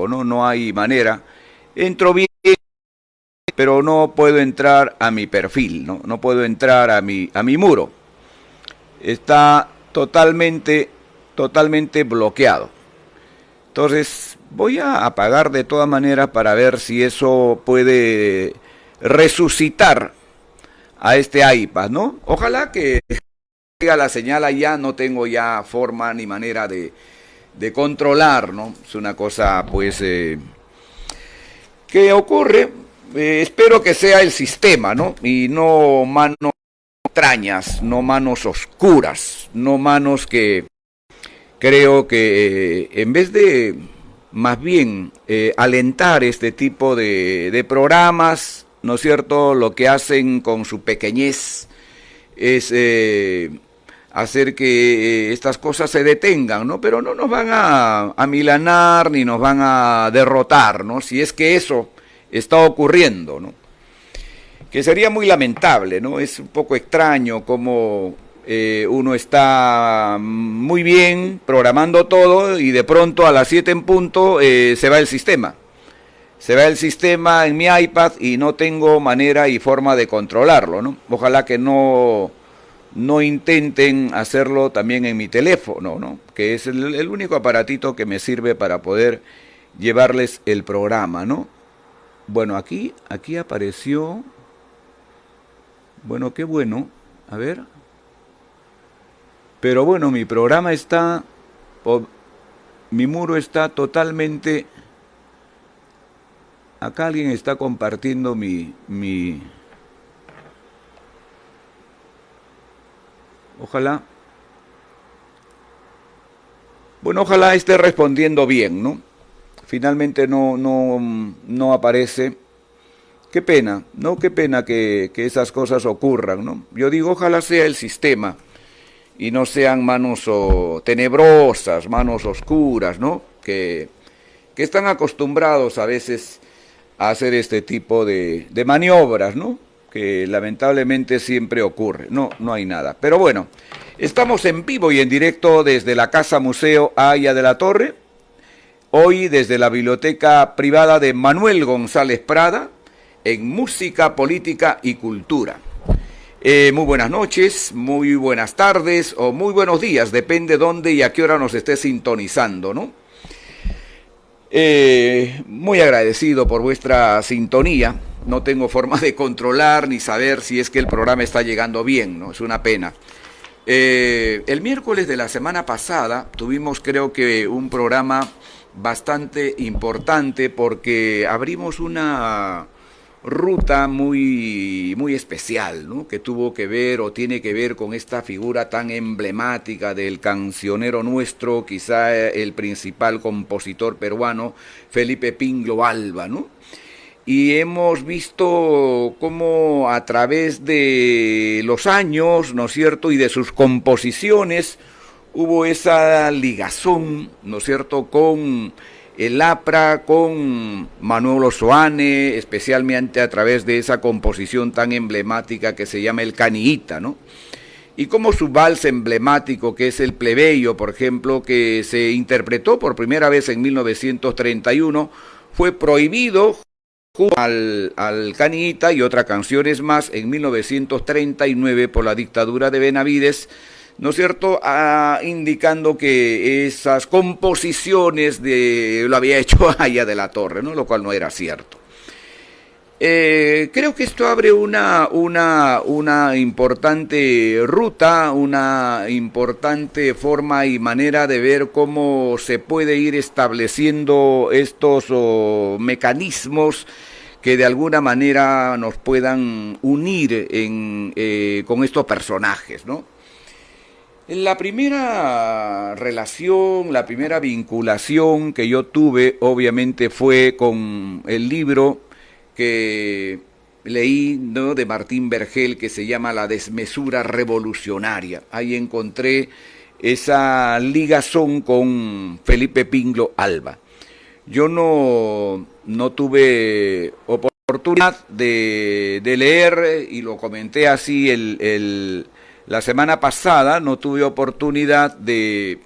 No, no hay manera. Entro bien, pero no puedo entrar a mi perfil, no, no puedo entrar a mi muro. Está totalmente bloqueado. Entonces voy a apagar de todas maneras para ver si eso puede resucitar a este iPad, ¿no? Ojalá que llega la señal allá, no tengo ya forma ni manera de controlar, ¿no? Es una cosa, pues, que ocurre. Espero que sea el sistema, ¿no? Y no manos extrañas, no manos oscuras, no manos que creo que en vez de más bien alentar este tipo de programas, ¿no es cierto? Lo que hacen con su pequeñez es hacer que estas cosas se detengan, ¿no? Pero no nos van a milanar ni nos van a derrotar, ¿no? Si es que eso está ocurriendo, ¿no? Que sería muy lamentable, ¿no? Es un poco extraño cómo uno está muy bien programando todo y de pronto a las 7 en punto se va el sistema. Se va el sistema en mi iPad y no tengo manera y forma de controlarlo, ¿no? Ojalá que no intenten hacerlo también en mi teléfono, ¿no? Que es el único aparatito que me sirve para poder llevarles el programa, ¿no? Bueno, aquí apareció. Bueno, qué bueno. A ver. Pero bueno, mi programa está, mi muro está totalmente. Acá alguien está compartiendo mi. Ojalá. Bueno, ojalá esté respondiendo bien, ¿no? Finalmente no aparece. Qué pena, ¿no? Qué pena que esas cosas ocurran, ¿no? Yo digo, ojalá sea el sistema y no sean manos tenebrosas, manos oscuras, ¿no? Que están acostumbrados a veces a hacer este tipo de maniobras, ¿no? Que lamentablemente siempre ocurre. No hay nada. Pero bueno, estamos en vivo y en directo desde la Casa Museo Haya de la Torre, hoy desde la Biblioteca Privada de Manuel González Prada, en Música, Política y Cultura. Muy buenas noches, muy buenas tardes o muy buenos días, depende dónde y a qué hora nos esté sintonizando, ¿no? Muy agradecido por vuestra sintonía. No tengo forma de controlar ni saber si es que el programa está llegando bien, ¿no? Es una pena. El miércoles de la semana pasada tuvimos, creo que, un programa bastante importante porque abrimos una ruta muy especial, ¿no? Que tuvo que ver o tiene que ver con esta figura tan emblemática del cancionero nuestro, quizá el principal compositor peruano, Felipe Pingo Alba, ¿no? Y hemos visto cómo a través de los años, ¿no es cierto?, y de sus composiciones, hubo esa ligazón, ¿no es cierto?, con el APRA, con Manuel Osoane, especialmente a través de esa composición tan emblemática que se llama El Caniita, ¿no? Y como su vals emblemático, que es El Plebeyo, por ejemplo, que se interpretó por primera vez en 1931, fue prohibido al Caniita y otras canciones más en 1939 por la dictadura de Benavides, ¿no es cierto?, indicando que esas composiciones lo había hecho Haya de la Torre, ¿no?, lo cual no era cierto. Creo que esto abre una importante ruta, una importante forma y manera de ver cómo se puede ir estableciendo estos mecanismos que de alguna manera nos puedan unir con estos personajes, ¿no? La primera relación, la primera vinculación que yo tuve, obviamente, fue con el libro que leí, ¿no?, de Martín Vergel, que se llama La desmesura revolucionaria. Ahí encontré esa ligazón con Felipe Pingo Alba. Yo no tuve oportunidad de leer, y lo comenté así la semana pasada, no tuve oportunidad de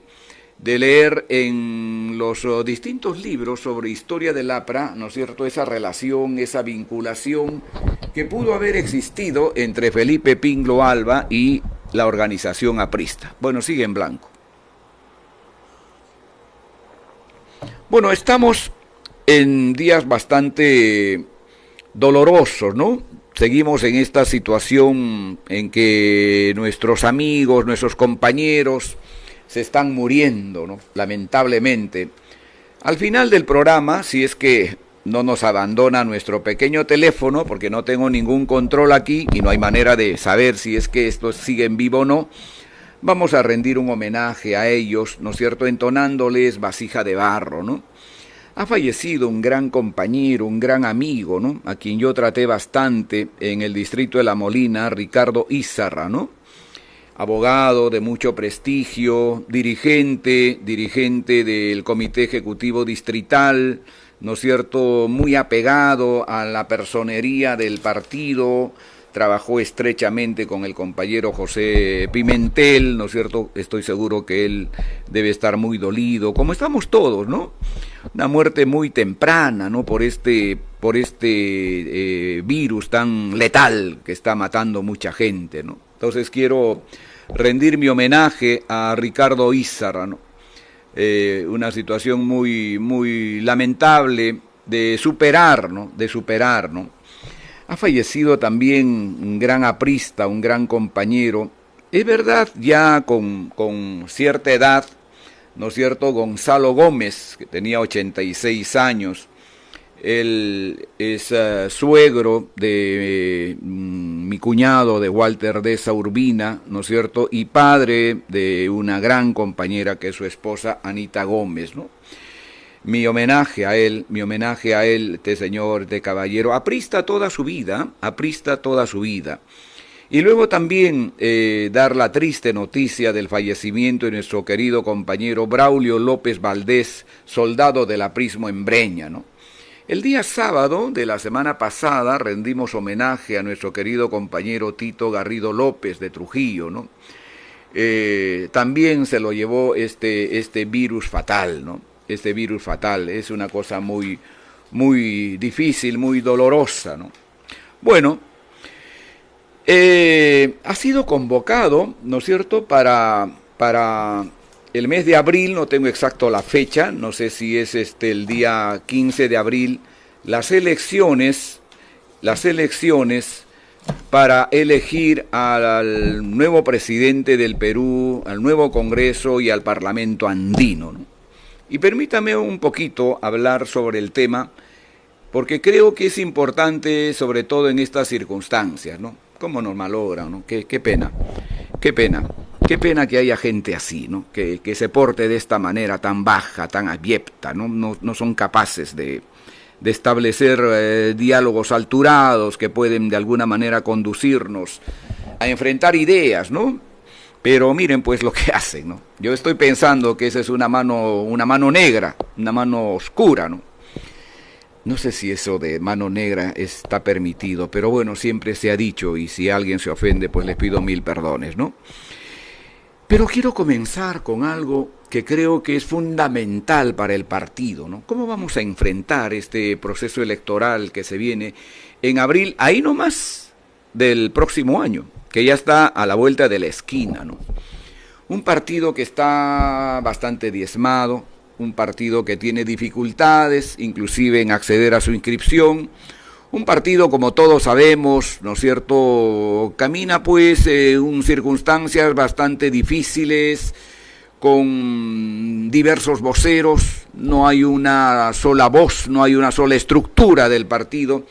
leer en los distintos libros sobre historia del APRA, ¿no es cierto?, esa relación, esa vinculación que pudo haber existido entre Felipe Pingo Alba y la organización aprista. Bueno, sigue en blanco. Bueno, estamos en días bastante dolorosos, ¿no? Seguimos en esta situación en que nuestros amigos, nuestros compañeros se están muriendo, ¿no? Lamentablemente. Al final del programa, si es que no nos abandona nuestro pequeño teléfono, porque no tengo ningún control aquí y no hay manera de saber si es que esto sigue en vivo o no, vamos a rendir un homenaje a ellos, ¿no es cierto?, entonándoles Vasija de Barro, ¿no? Ha fallecido un gran compañero, un gran amigo, ¿no?, a quien yo traté bastante en el distrito de La Molina, Ricardo Izarra, ¿no? Abogado de mucho prestigio, dirigente del Comité Ejecutivo Distrital, ¿no es cierto?, muy apegado a la personería del partido, trabajó estrechamente con el compañero José Pimentel, ¿no es cierto? Estoy seguro que él debe estar muy dolido, como estamos todos, ¿no? Una muerte muy temprana, ¿no?, por este virus tan letal que está matando mucha gente, ¿no? Entonces quiero rendir mi homenaje a Ricardo Izarra, ¿no? Una situación muy lamentable de superar, ¿no? Ha fallecido también un gran aprista, un gran compañero, es verdad, ya con cierta edad, ¿no es cierto?, Gonzalo Gómez, que tenía 86 años, él es suegro de mi cuñado, de Walter Deza Urbina, ¿no es cierto?, y padre de una gran compañera que es su esposa, Anita Gómez, ¿no? Mi homenaje a él, este señor, este caballero, aprista toda su vida. Y luego también dar la triste noticia del fallecimiento de nuestro querido compañero Braulio López Valdés, soldado del aprismo en Breña, ¿no? El día sábado de la semana pasada rendimos homenaje a nuestro querido compañero Tito Garrido López de Trujillo, ¿no? También se lo llevó este virus fatal, ¿no? Este virus fatal es una cosa muy difícil, muy dolorosa, ¿no? Bueno, ha sido convocado, ¿no es cierto?, para el mes de abril, no tengo exacto la fecha, no sé si es el día 15 de abril, las elecciones para elegir al nuevo presidente del Perú, al nuevo Congreso y al Parlamento andino, ¿no? Y permítame un poquito hablar sobre el tema, porque creo que es importante, sobre todo en estas circunstancias, ¿no? ¿Cómo nos malogran, ¿no? Qué pena que haya gente así, ¿no? Que se porte de esta manera tan baja, tan abyecta, ¿no? No son capaces de establecer diálogos alturados que pueden de alguna manera conducirnos a enfrentar ideas, ¿no? Pero miren pues lo que hacen, ¿no? Yo estoy pensando que esa es una mano negra, una mano oscura, ¿no? No sé si eso de mano negra está permitido, pero bueno, siempre se ha dicho, y si alguien se ofende, pues les pido 1000 perdones, ¿no? Pero quiero comenzar con algo que creo que es fundamental para el partido, ¿no? ¿Cómo vamos a enfrentar este proceso electoral que se viene en abril, ahí nomás, del próximo año, que ya está a la vuelta de la esquina, ¿no? Un partido que está bastante diezmado, un partido que tiene dificultades, inclusive en acceder a su inscripción, un partido, como todos sabemos, ¿no es cierto?, camina pues en circunstancias bastante difíciles, con diversos voceros, no hay una sola voz, no hay una sola estructura del partido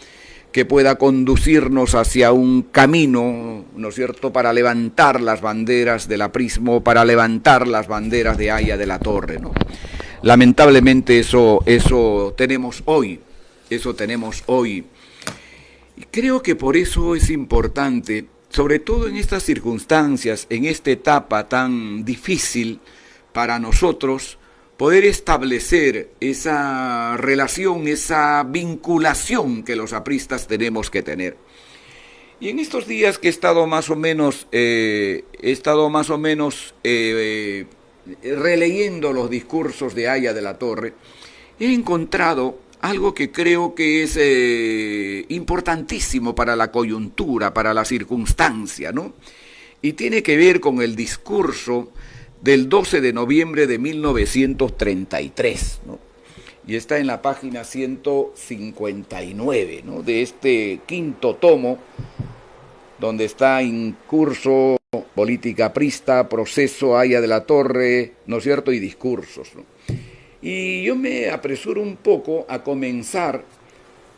que pueda conducirnos hacia un camino, ¿no es cierto?, para levantar las banderas del aprismo, para levantar las banderas de Haya de la Torre, ¿no? Lamentablemente eso tenemos hoy. Y creo que por eso es importante sobre todo en estas circunstancias, en esta etapa tan difícil para nosotros, poder establecer esa relación, esa vinculación que los apristas tenemos que tener. Y en estos días que he estado más o menos, releyendo los discursos de Haya de la Torre, he encontrado algo que creo que es importantísimo para la coyuntura, para la circunstancia, ¿no? Y tiene que ver con el discurso del 12 de noviembre de 1933, ¿no? Y está en la página 159, ¿no?, de este quinto tomo, donde está en curso política aprista, proceso Haya de la Torre, ¿no es cierto?, y discursos, ¿no? Y yo me apresuro un poco a comenzar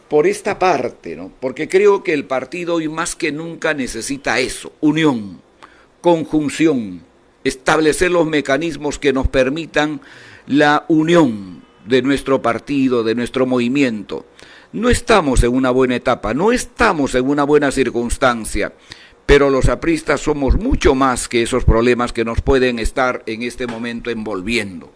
por esta parte, ¿no?, porque creo que el partido hoy más que nunca necesita eso: unión, conjunción, establecer los mecanismos que nos permitan la unión de nuestro partido, de nuestro movimiento. No estamos en una buena etapa, no estamos en una buena circunstancia, pero los apristas somos mucho más que esos problemas que nos pueden estar en este momento envolviendo.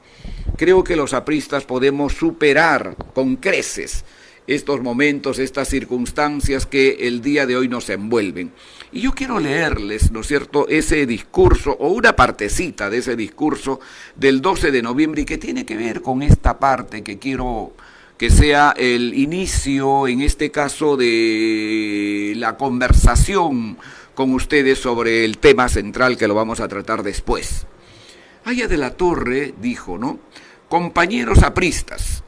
Creo que los apristas podemos superar con creces estos momentos, estas circunstancias que el día de hoy nos envuelven. Y yo quiero leerles, ¿no es cierto?, ese discurso, o una partecita de ese discurso del 12 de noviembre, y que tiene que ver con esta parte que quiero que sea el inicio, en este caso, de la conversación con ustedes sobre el tema central que lo vamos a tratar después. Haya de la Torre dijo, ¿no?: compañeros apristas,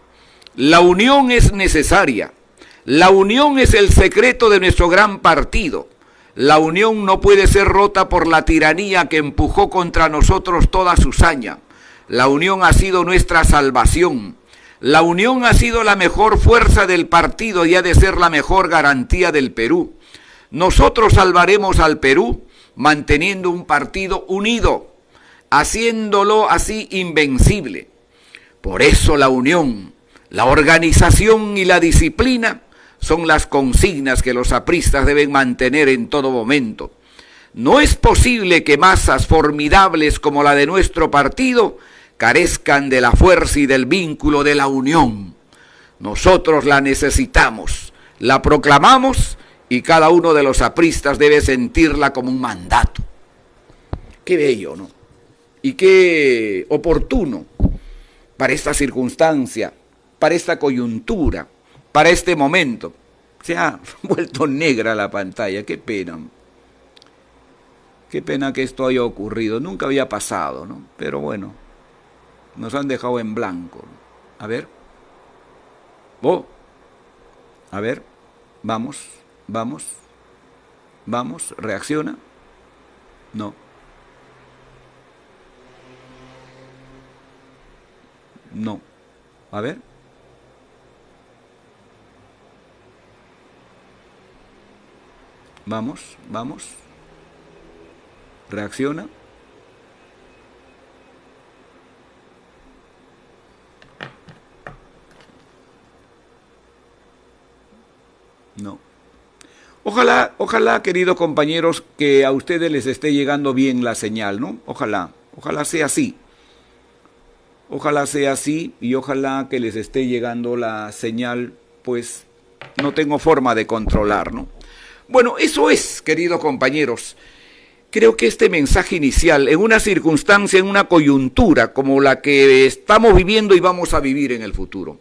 la unión es necesaria, la unión es el secreto de nuestro gran partido. La unión no puede ser rota por la tiranía que empujó contra nosotros toda su saña. La unión ha sido nuestra salvación. La unión ha sido la mejor fuerza del partido y ha de ser la mejor garantía del Perú. Nosotros salvaremos al Perú manteniendo un partido unido, haciéndolo así invencible. Por eso la unión, la organización y la disciplina son las consignas que los apristas deben mantener en todo momento. No es posible que masas formidables como la de nuestro partido carezcan de la fuerza y del vínculo de la unión. Nosotros la necesitamos, la proclamamos, y cada uno de los apristas debe sentirla como un mandato. Qué bello, ¿no? Y qué oportuno para esta circunstancia, para esta coyuntura, para este momento. Se ha vuelto negra la pantalla, qué pena. Qué pena que esto haya ocurrido, nunca había pasado, ¿no? Pero bueno, nos han dejado en blanco, ¿no? A ver. A ver, vamos, reacciona. No. No. A ver. Vamos. Reacciona. No. Ojalá, queridos compañeros, que a ustedes les esté llegando bien la señal, ¿no? Ojalá sea así. Ojalá sea así y ojalá que les esté llegando la señal, pues no tengo forma de controlar, ¿no? Bueno, eso es, queridos compañeros. Creo que este mensaje inicial, en una circunstancia, en una coyuntura como la que estamos viviendo y vamos a vivir en el futuro,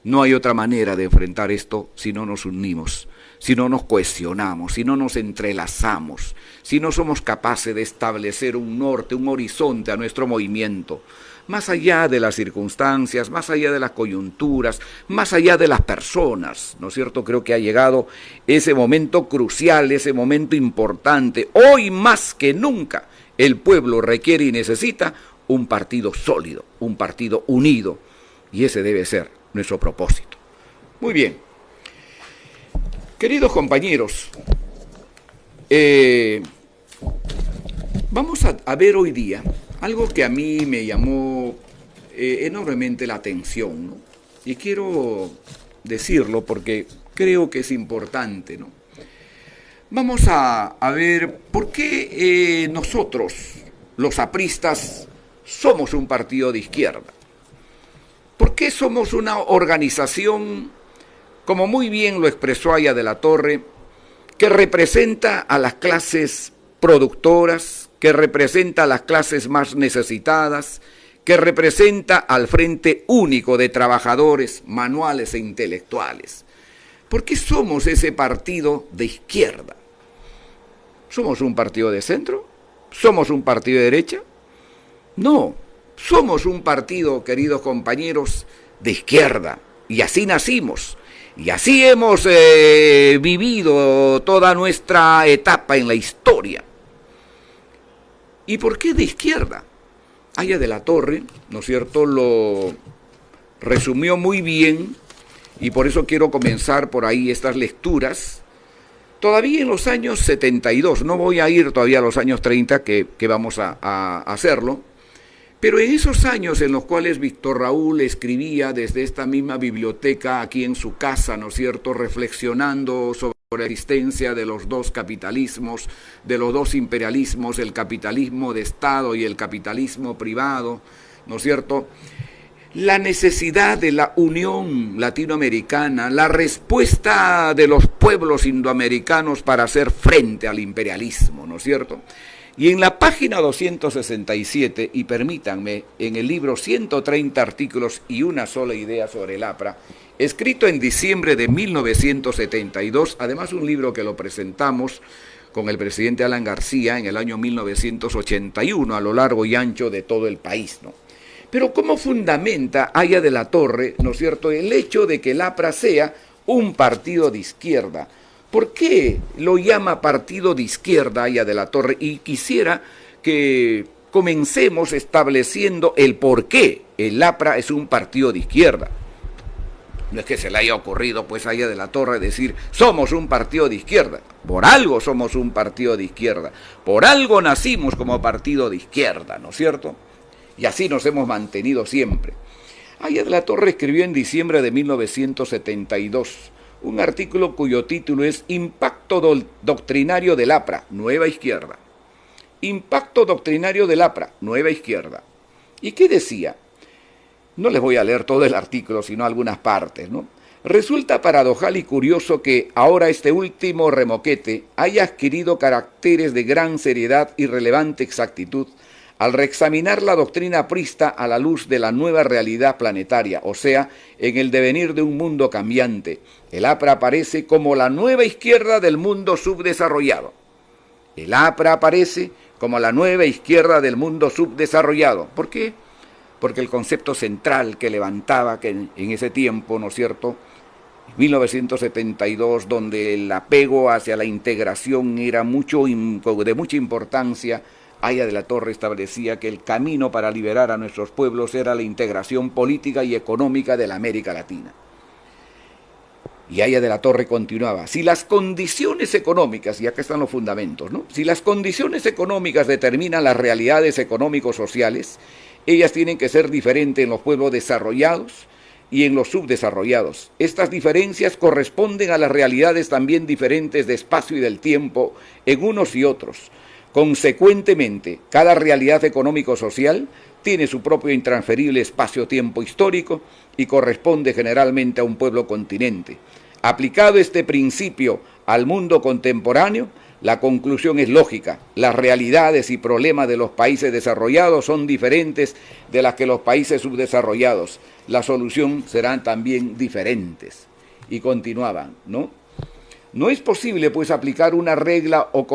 no hay otra manera de enfrentar esto si no nos unimos, si no nos cohesionamos, si no nos entrelazamos, si no somos capaces de establecer un norte, un horizonte a nuestro movimiento, más allá de las circunstancias, más allá de las coyunturas, más allá de las personas, ¿no es cierto? Creo que ha llegado ese momento crucial, ese momento importante. Hoy más que nunca el pueblo requiere y necesita un partido sólido, un partido unido, y ese debe ser nuestro propósito. Muy bien. Queridos compañeros, vamos a ver hoy día algo que a mí me llamó enormemente la atención, ¿no? Y quiero decirlo porque creo que es importante, ¿no? Vamos a ver por qué nosotros, los apristas, somos un partido de izquierda. ¿Por qué somos una organización, como muy bien lo expresó Aya de la Torre, que representa a las clases productoras, que representa a las clases más necesitadas, que representa al Frente Único de Trabajadores Manuales e Intelectuales? ¿Por qué somos ese partido de izquierda? ¿Somos un partido de centro? ¿Somos un partido de derecha? No, somos un partido, queridos compañeros, de izquierda. Y así nacimos. Y así hemos vivido toda nuestra etapa en la historia. ¿Y por qué de izquierda? Aya de la Torre, ¿no es cierto?, lo resumió muy bien, y por eso quiero comenzar por ahí estas lecturas. Todavía en los años 72, no voy a ir todavía a los años 30, que vamos a hacerlo, pero en esos años en los cuales Víctor Raúl escribía desde esta misma biblioteca aquí en su casa, ¿no es cierto?, reflexionando sobre la existencia de los dos capitalismos, de los dos imperialismos, el capitalismo de Estado y el capitalismo privado, ¿no es cierto?, la necesidad de la unión latinoamericana, la respuesta de los pueblos indoamericanos para hacer frente al imperialismo, ¿no es cierto? Y en la página 267, y permítanme, en el libro 130 artículos y una sola idea sobre el APRA, escrito en diciembre de 1972, además un libro que lo presentamos con el presidente Alan García en el año 1981, a lo largo y ancho de todo el país, ¿no? Pero ¿cómo fundamenta Aya de la Torre, ¿no es cierto?, el hecho de que el APRA sea un partido de izquierda? ¿Por qué lo llama partido de izquierda Aya de la Torre? Y quisiera que comencemos estableciendo el por qué el APRA es un partido de izquierda. No es que se le haya ocurrido pues a Aya de la Torre decir somos un partido de izquierda. Por algo somos un partido de izquierda. Por algo nacimos como partido de izquierda, ¿no es cierto? Y así nos hemos mantenido siempre. Aya de la Torre escribió en diciembre de 1972 un artículo cuyo título es Impacto doctrinario del APRA, Nueva Izquierda. Impacto doctrinario del APRA, Nueva Izquierda. ¿Y qué decía? No les voy a leer todo el artículo, sino algunas partes, ¿no? Resulta paradojal y curioso que ahora este último remoquete haya adquirido caracteres de gran seriedad y relevante exactitud al reexaminar la doctrina aprista a la luz de la nueva realidad planetaria, o sea, en el devenir de un mundo cambiante. El APRA aparece como la nueva izquierda del mundo subdesarrollado. El APRA aparece como la nueva izquierda del mundo subdesarrollado. ¿Por qué? Porque el concepto central que levantaba que en ese tiempo, ¿no es cierto?, 1972, donde el apego hacia la integración era de mucha importancia, Aya de la Torre establecía que el camino para liberar a nuestros pueblos era la integración política y económica de la América Latina. Y Aya de la Torre continuaba, si las condiciones económicas, y acá están los fundamentos, ¿no?, si las condiciones económicas determinan las realidades económico-sociales, ellas tienen que ser diferentes en los pueblos desarrollados y en los subdesarrollados. Estas diferencias corresponden a las realidades también diferentes de espacio y del tiempo en unos y otros. Consecuentemente, cada realidad económico-social tiene su propio intransferible espacio-tiempo histórico y corresponde generalmente a un pueblo continente. Aplicado este principio al mundo contemporáneo, la conclusión es lógica. Las realidades y problemas de los países desarrollados son diferentes de las que los países subdesarrollados. La solución serán también diferentes. Y continuaban, ¿no? No es posible, pues, aplicar una regla o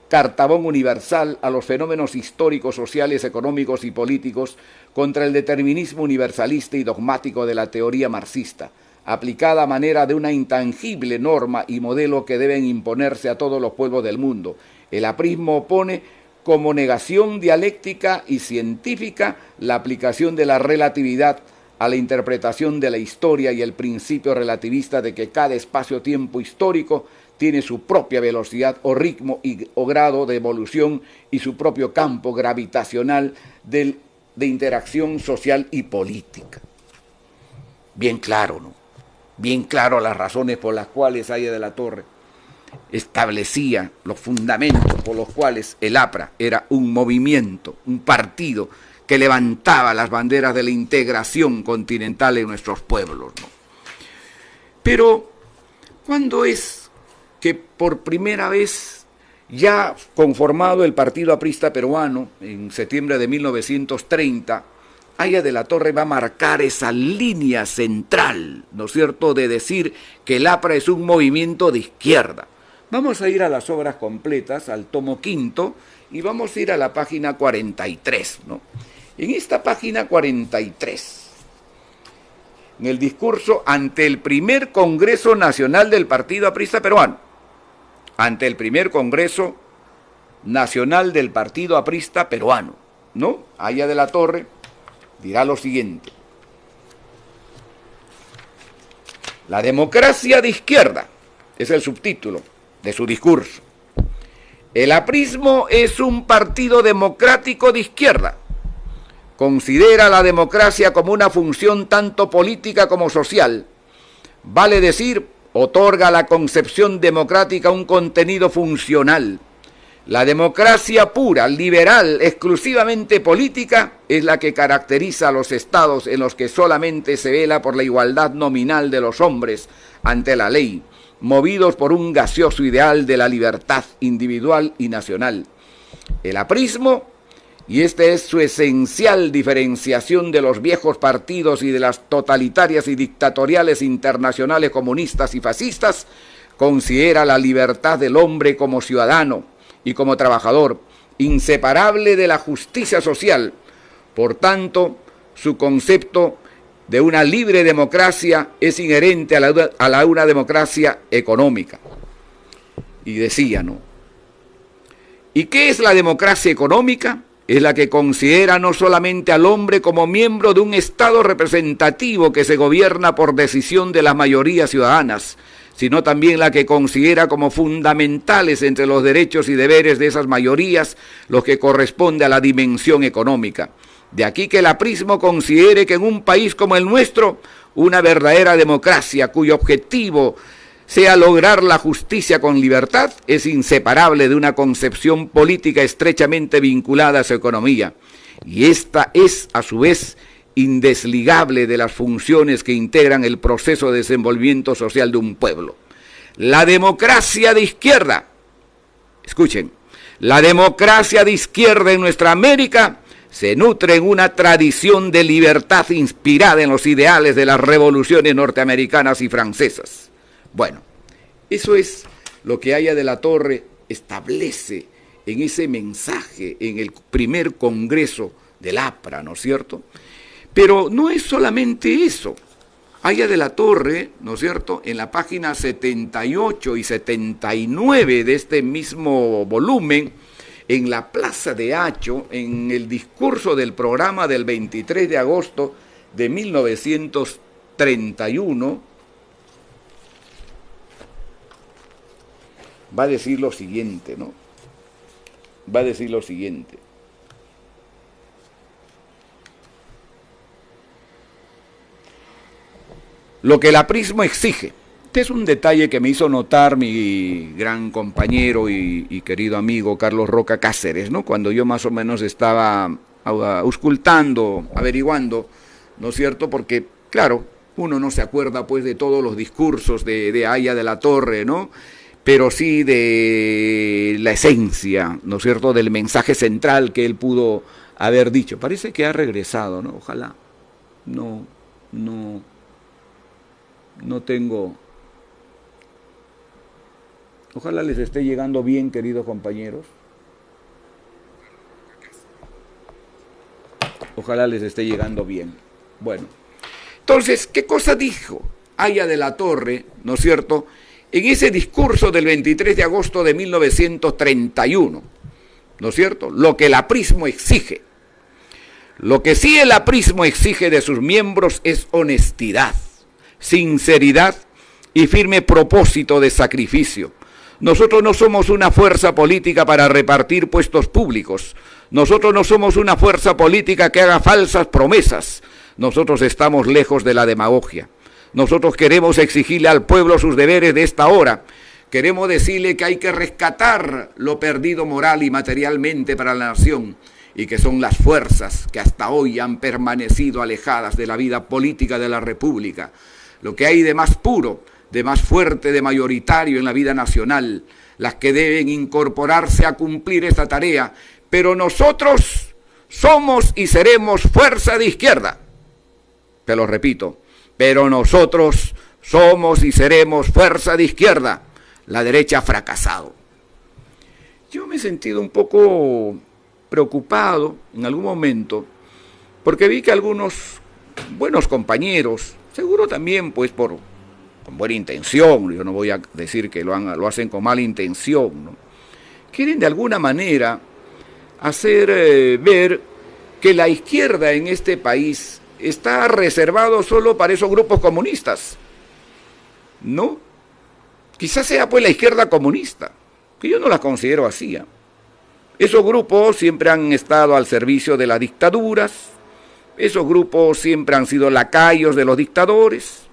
cartabón universal a los fenómenos históricos, sociales, económicos y políticos contra el determinismo universalista y dogmático de la teoría marxista, aplicada a manera de una intangible norma y modelo que deben imponerse a todos los pueblos del mundo. El aprismo opone como negación dialéctica y científica la aplicación de la relatividad a la interpretación de la historia y el principio relativista de que cada espacio-tiempo histórico tiene su propia velocidad o ritmo o grado de evolución y su propio campo gravitacional de interacción social y política. Bien claro, ¿no? Bien claro las razones por las cuales Aya de la Torre establecía los fundamentos por los cuales el APRA era un movimiento, un partido que levantaba las banderas de la integración continental en nuestros pueblos, ¿no? Pero, ¿cuándo es que por primera vez, ya conformado el Partido Aprista Peruano, en septiembre de 1930, Haya de la Torre va a marcar esa línea central, ¿no es cierto?, de decir que el APRA es un movimiento de izquierda? Vamos a ir a las obras completas, al tomo quinto, y vamos a ir a la página 43, ¿no? En esta página 43, en el discurso ante el primer Congreso Nacional del Partido Aprista Peruano, ante el primer Congreso Nacional del Partido Aprista Peruano, ¿no? Haya de la Torre dirá lo siguiente: la democracia de izquierda, es el subtítulo de su discurso. El aprismo es un partido democrático de izquierda. Considera la democracia como una función tanto política como social. Vale decir, otorga a la concepción democrática un contenido funcional. La democracia pura, liberal, exclusivamente política, es la que caracteriza a los estados en los que solamente se vela por la igualdad nominal de los hombres ante la ley, movidos por un gaseoso ideal de la libertad individual y nacional. El aprismo, y esta es su esencial diferenciación de los viejos partidos y de las totalitarias y dictatoriales internacionales comunistas y fascistas, considera la libertad del hombre como ciudadano y como trabajador, inseparable de la justicia social. Por tanto, su concepto de una libre democracia es inherente a una democracia económica. Y decía, ¿no? ¿Y qué es la democracia económica? Es la que considera no solamente al hombre como miembro de un Estado representativo que se gobierna por decisión de las mayorías ciudadanas, sino también la que considera como fundamentales entre los derechos y deberes de esas mayorías los que corresponde a la dimensión económica. De aquí que el aprismo considere que en un país como el nuestro, una verdadera democracia cuyo objetivo sea lograr la justicia con libertad, es inseparable de una concepción política estrechamente vinculada a su economía. Y esta es, a su vez, indesligable de las funciones que integran el proceso de desenvolvimiento social de un pueblo. La democracia de izquierda, escuchen, la democracia de izquierda en nuestra América se nutre en una tradición de libertad inspirada en los ideales de las revoluciones norteamericanas y francesas. Bueno, eso es lo que Haya de la Torre establece en ese mensaje en el primer congreso del APRA, ¿no es cierto? Pero no es solamente eso. Haya de la Torre, ¿no es cierto?, en la página 78 y 79 de este mismo volumen, en la Plaza de Hacho, en el discurso del programa del 23 de agosto de 1931, va a decir lo siguiente, ¿no? Va a decir lo siguiente. Lo que el aprismo exige. Este es un detalle que me hizo notar mi gran compañero y querido amigo Carlos Roca Cáceres, ¿no? Cuando yo más o menos estaba auscultando, averiguando, ¿no es cierto? Porque, claro, uno no se acuerda pues de todos los discursos de Haya de la Torre, ¿no? Pero sí de la esencia, ¿no es cierto?, del mensaje central que él pudo haber dicho. Parece que ha regresado, ¿no? Ojalá. No tengo... Ojalá les esté llegando bien, queridos compañeros. Ojalá les esté llegando bien. Bueno, entonces, ¿qué cosa dijo Haya de la Torre, ¿no es cierto?, en ese discurso del 23 de agosto de 1931, ¿no es cierto? Lo que el aprismo exige. Lo que sí el aprismo exige de sus miembros es honestidad, sinceridad y firme propósito de sacrificio. Nosotros no somos una fuerza política para repartir puestos públicos. Nosotros no somos una fuerza política que haga falsas promesas. Nosotros estamos lejos de la demagogia. Nosotros queremos exigirle al pueblo sus deberes de esta hora, queremos decirle que hay que rescatar lo perdido moral y materialmente para la nación, y que son las fuerzas que hasta hoy han permanecido alejadas de la vida política de la República. Lo que hay de más puro, de más fuerte, de mayoritario en la vida nacional, las que deben incorporarse a cumplir esta tarea. Pero nosotros somos y seremos fuerza de izquierda. Te lo repito, pero nosotros somos y seremos fuerza de izquierda. La derecha ha fracasado. Yo me he sentido un poco preocupado en algún momento, porque vi que algunos buenos compañeros, seguro también pues con buena intención, yo no voy a decir que lo hacen con mala intención, ¿no? Quieren de alguna manera hacer ver que la izquierda en este país está reservado solo para esos grupos comunistas, ¿no? Quizás sea pues la izquierda comunista, que yo no la considero así, ¿eh? Esos grupos siempre han estado al servicio de las dictaduras, esos grupos siempre han sido lacayos de los dictadores,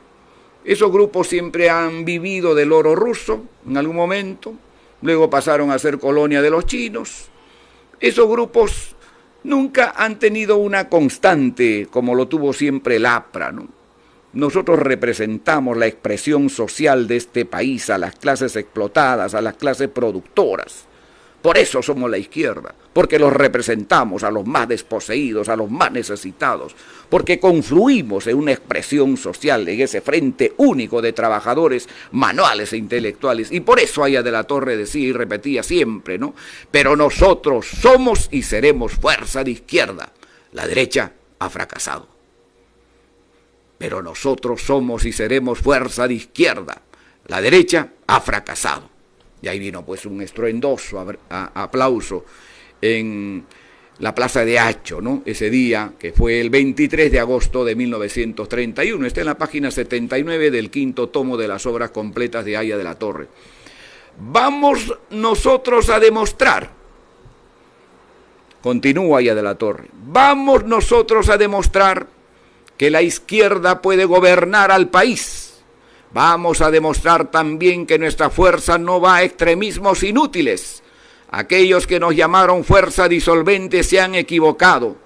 esos grupos siempre han vivido del oro ruso en algún momento, luego pasaron a ser colonia de los chinos. Esos grupos nunca han tenido una constante como lo tuvo siempre el APRA, ¿no? Nosotros representamos la expresión social de este país, a las clases explotadas, a las clases productoras. Por eso somos la izquierda, porque los representamos a los más desposeídos, a los más necesitados, porque confluimos en una expresión social, en ese frente único de trabajadores manuales e intelectuales. Y por eso Aya de la Torre decía y repetía siempre, ¿no? Pero nosotros somos y seremos fuerza de izquierda. La derecha ha fracasado. Pero nosotros somos y seremos fuerza de izquierda. La derecha ha fracasado. Y ahí vino pues un estruendoso aplauso en la Plaza de Hacho, ¿no? Ese día, que fue el 23 de agosto de 1931. Está en la página 79 del quinto tomo de las obras completas de Aya de la Torre. Vamos nosotros a demostrar, continúa Aya de la Torre, vamos nosotros a demostrar que la izquierda puede gobernar al país. Vamos a demostrar también que nuestra fuerza no va a extremismos inútiles. Aquellos que nos llamaron fuerza disolvente se han equivocado,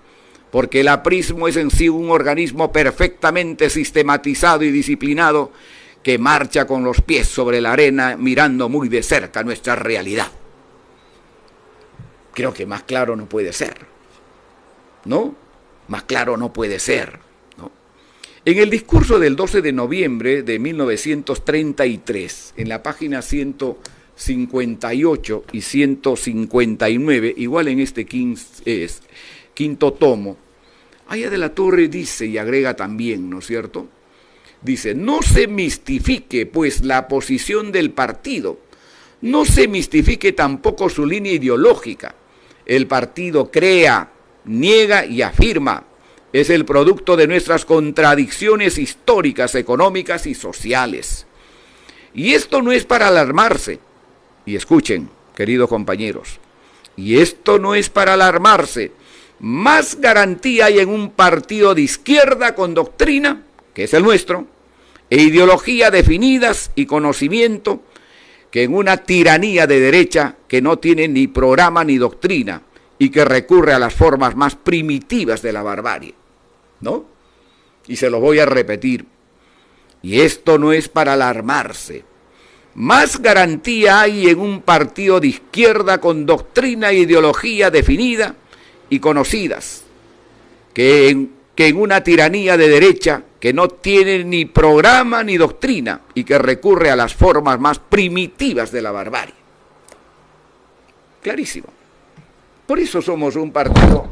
porque el aprismo es en sí un organismo perfectamente sistematizado y disciplinado que marcha con los pies sobre la arena mirando muy de cerca nuestra realidad. Creo que más claro no puede ser, ¿no? Más claro no puede ser. En el discurso del 12 de noviembre de 1933, en la página 158 y 159, igual en este quinto tomo, Aya de la Torre dice y agrega también, ¿no es cierto? Dice, no se mistifique pues la posición del partido, no se mistifique tampoco su línea ideológica. El partido crea, niega y afirma. Es el producto de nuestras contradicciones históricas, económicas y sociales. Y esto no es para alarmarse. Y escuchen, queridos compañeros, y esto no es para alarmarse. Más garantía hay en un partido de izquierda con doctrina, que es el nuestro, e ideología definidas y conocimiento, que en una tiranía de derecha que no tiene ni programa ni doctrina y que recurre a las formas más primitivas de la barbarie. ¿No? Y se lo voy a repetir. Y esto no es para alarmarse. Más garantía hay en un partido de izquierda con doctrina e ideología definida y conocidas que en una tiranía de derecha que no tiene ni programa ni doctrina y que recurre a las formas más primitivas de la barbarie. Clarísimo. Por eso somos un partido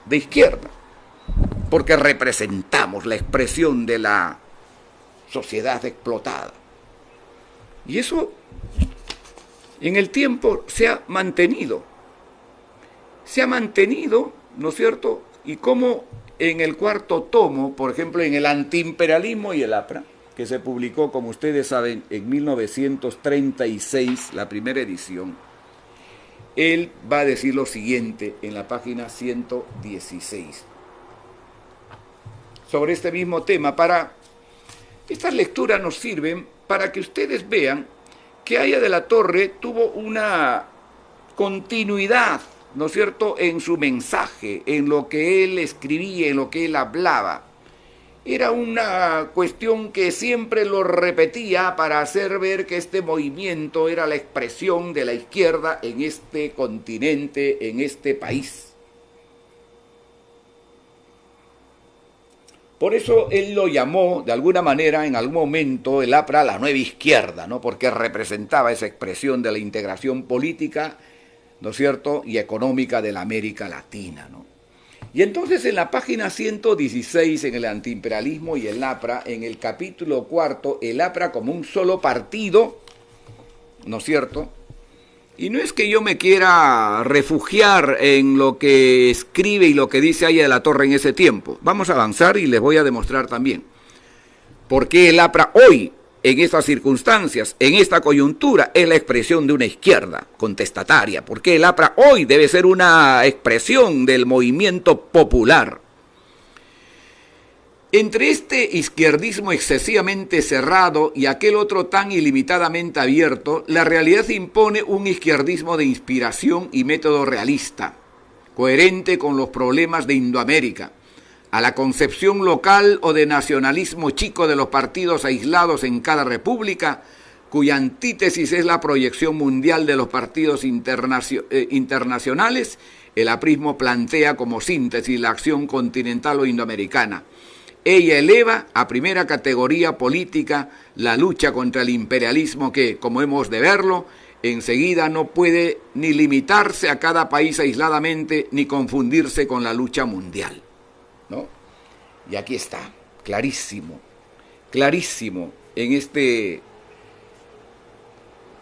de izquierda. Porque representamos la expresión de la sociedad explotada. Y eso en el tiempo se ha mantenido. Se ha mantenido, ¿no es cierto? Y como en el cuarto tomo, por ejemplo, en el Antiimperialismo y el APRA, que se publicó, como ustedes saben, en 1936, la primera edición, él va a decir lo siguiente en la página 116. Sobre este mismo tema, estas lecturas nos sirven para que ustedes vean que Haya de la Torre tuvo una continuidad, ¿no es cierto?, en su mensaje, en lo que él escribía, en lo que él hablaba. Era una cuestión que siempre lo repetía para hacer ver que este movimiento era la expresión de la izquierda en este continente, en este país. Por eso él lo llamó, de alguna manera, en algún momento, el APRA la nueva izquierda, ¿no? Porque representaba esa expresión de la integración política, ¿no es cierto?, y económica de la América Latina, ¿no? Y entonces en la página 116, en el antiimperialismo y el APRA, en el capítulo 4, el APRA como un solo partido, ¿no es cierto? Y no es que yo me quiera refugiar en lo que escribe y lo que dice Haya de la Torre en ese tiempo. Vamos a avanzar y les voy a demostrar también por qué el APRA hoy, en estas circunstancias, en esta coyuntura, es la expresión de una izquierda contestataria. ¿Por qué el APRA hoy debe ser una expresión del movimiento popular? Entre este izquierdismo excesivamente cerrado y aquel otro tan ilimitadamente abierto, la realidad impone un izquierdismo de inspiración y método realista, coherente con los problemas de Indoamérica, a la concepción local o de nacionalismo chico de los partidos aislados en cada república, cuya antítesis es la proyección mundial de los partidos internacionales. El aprismo plantea como síntesis la acción continental o indoamericana. Ella eleva a primera categoría política la lucha contra el imperialismo que, como hemos de verlo, enseguida no puede ni limitarse a cada país aisladamente ni confundirse con la lucha mundial, ¿no? Y aquí está, clarísimo, clarísimo, en este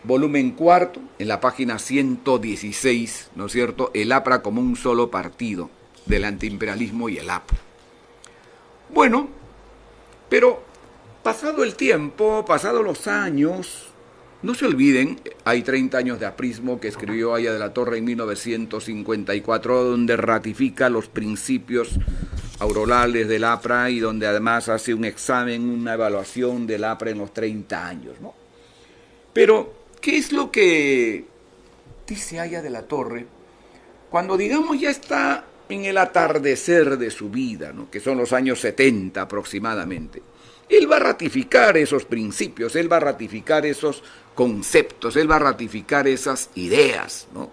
volumen cuarto, en la página 116, ¿no es cierto?, el APRA como un solo partido del antiimperialismo y el APRA. Bueno, pero pasado el tiempo, pasados los años, no se olviden, hay 30 años de aprismo que escribió Haya de la Torre en 1954, donde ratifica los principios aurorales del APRA y donde además hace un examen, una evaluación del APRA en los 30 años, ¿no? Pero, ¿qué es lo que dice Haya de la Torre cuando, digamos, ya está en el atardecer de su vida, ¿no?, que son los años 70 aproximadamente? Él va a ratificar esos principios, él va a ratificar esos conceptos, él va a ratificar esas ideas, ¿no?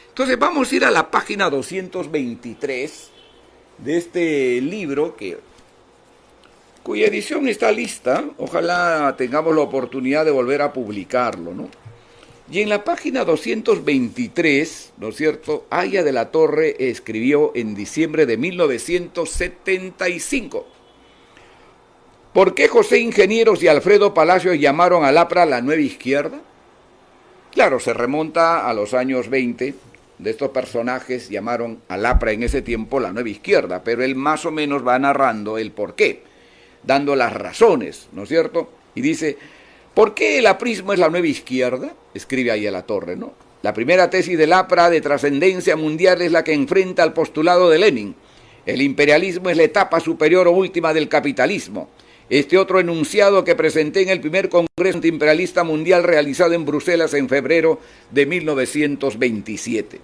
Entonces vamos a ir a la página 223 de este libro, cuya edición está lista. Ojalá tengamos la oportunidad de volver a publicarlo, ¿no? Y en la página 223, ¿no es cierto?, Haya de la Torre escribió en diciembre de 1975. ¿Por qué José Ingenieros y Alfredo Palacios llamaron al APRA la nueva izquierda? Claro, se remonta a los años 20, de estos personajes llamaron al APRA en ese tiempo la nueva izquierda, pero él más o menos va narrando el por qué, dando las razones, ¿no es cierto? Y dice, ¿por qué el aprismo es la nueva izquierda? Escribe ahí a la Torre, ¿no? La primera tesis del APRA de trascendencia mundial es la que enfrenta al postulado de Lenin. El imperialismo es la etapa superior o última del capitalismo. Este otro enunciado que presenté en el primer Congreso Antiimperialista Mundial realizado en Bruselas en febrero de 1927.